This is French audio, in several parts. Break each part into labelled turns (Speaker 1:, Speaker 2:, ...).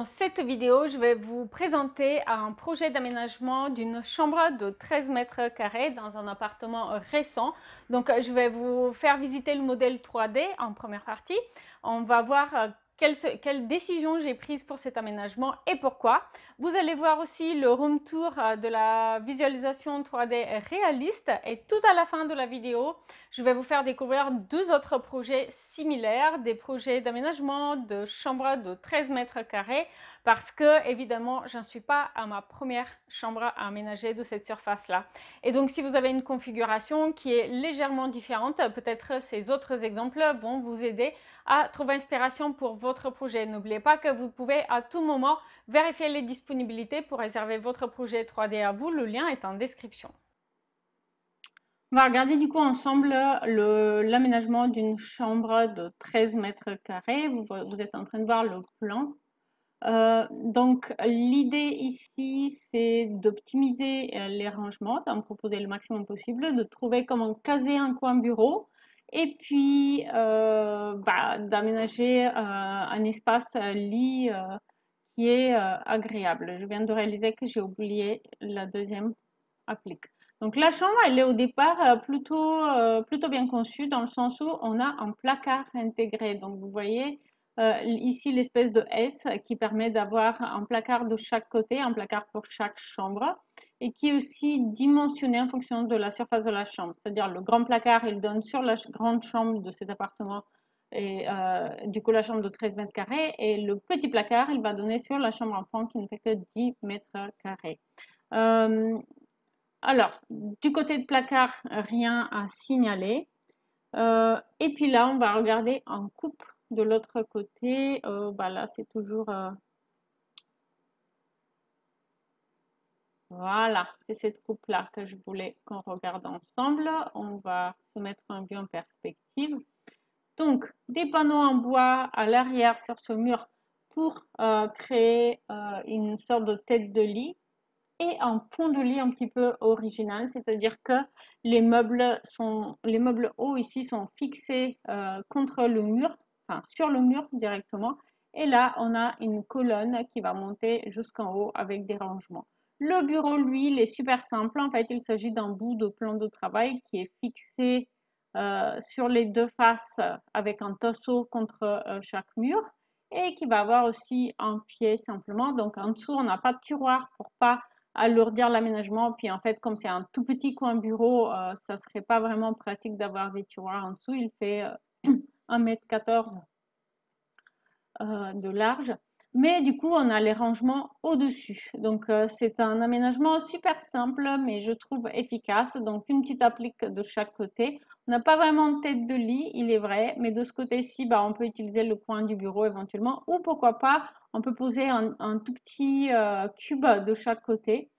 Speaker 1: Dans cette vidéo, je vais vous présenter un projet d'aménagement d'une chambre de 13 mètres carrés dans un appartement récent. Donc, je vais vous faire visiter le modèle 3D en première partie. On va voir quelle décision j'ai prise pour cet aménagement et pourquoi. Vous allez voir aussi le room tour de la visualisation 3D réaliste et tout à la fin de la vidéo, je vais vous faire découvrir deux autres projets similaires, des projets d'aménagement de chambres de 13 mètres carrés parce que évidemment, j'en suis pas à ma première chambre à aménager de cette surface-là. Et donc, si vous avez une configuration qui est légèrement différente, peut-être ces autres exemples vont vous aider à trouver inspiration pour votre projet. N'oubliez pas que vous pouvez à tout moment vérifier les disponibilités pour réserver votre projet 3D à vous. Le lien est en description. On va regarder du coup ensemble l'aménagement d'une chambre de 13 mètres carrés. Vous êtes en train de voir le plan. Donc l'idée ici, c'est d'optimiser les rangements, d'en proposer le maximum possible, de trouver comment caser un coin bureau et puis d'aménager un espace lit qui est agréable. Je viens de réaliser que j'ai oublié la deuxième applique. Donc la chambre, elle est au départ plutôt bien conçue dans le sens où on a un placard intégré. Donc vous voyez ici l'espèce de S qui permet d'avoir un placard de chaque côté, un placard pour chaque chambre et qui est aussi dimensionné en fonction de la surface de la chambre. C'est-à-dire le grand placard, il donne sur la grande chambre de cet appartement et du coup la chambre de 13 mètres carrés et le petit placard, il va donner sur la chambre enfant qui ne fait que 10 mètres carrés. Alors, du côté de placard, rien à signaler. Et puis là, on va regarder en coupe de l'autre côté. Là, c'est toujours... Voilà, c'est cette coupe-là que je voulais qu'on regarde ensemble. On va se mettre un vue en perspective. Donc, des panneaux en bois à l'arrière sur ce mur pour créer une sorte de tête de lit et un pont de lit un petit peu original, c'est-à-dire que les meubles hauts ici sont fixés contre le mur, enfin sur le mur directement. Et là, on a une colonne qui va monter jusqu'en haut avec des rangements. Le bureau, lui, il est super simple. En fait, il s'agit d'un bout de plan de travail qui est fixé sur les deux faces avec un tasseau contre chaque mur et qui va avoir aussi un pied simplement. Donc en dessous, on n'a pas de tiroir pour pas alourdir l'aménagement. Puis en fait, comme c'est un tout petit coin bureau, ça serait pas vraiment pratique d'avoir des tiroirs en dessous. Il fait 1,14 m de large. Mais du coup, on a les rangements au-dessus. Donc, c'est un aménagement super simple, mais je trouve efficace. Donc, une petite applique de chaque côté. On n'a pas vraiment de tête de lit, il est vrai, mais de ce côté-ci, on peut utiliser le coin du bureau éventuellement. Ou pourquoi pas, on peut poser un tout petit cube de chaque côté.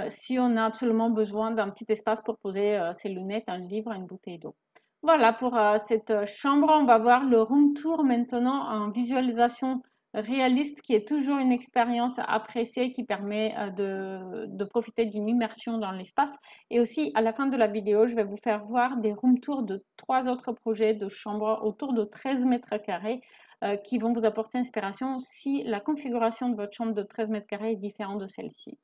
Speaker 1: Si on a absolument besoin d'un petit espace pour poser ses lunettes, un livre, une bouteille d'eau. Voilà pour cette chambre. On va voir le room tour maintenant en visualisation réaliste qui est toujours une expérience appréciée qui permet de profiter d'une immersion dans l'espace. Et aussi, à la fin de la vidéo, je vais vous faire voir des room tours de 3 autres projets de chambres autour de 13 mètres carrés qui vont vous apporter inspiration si la configuration de votre chambre de 13 mètres carrés est différente de celle-ci.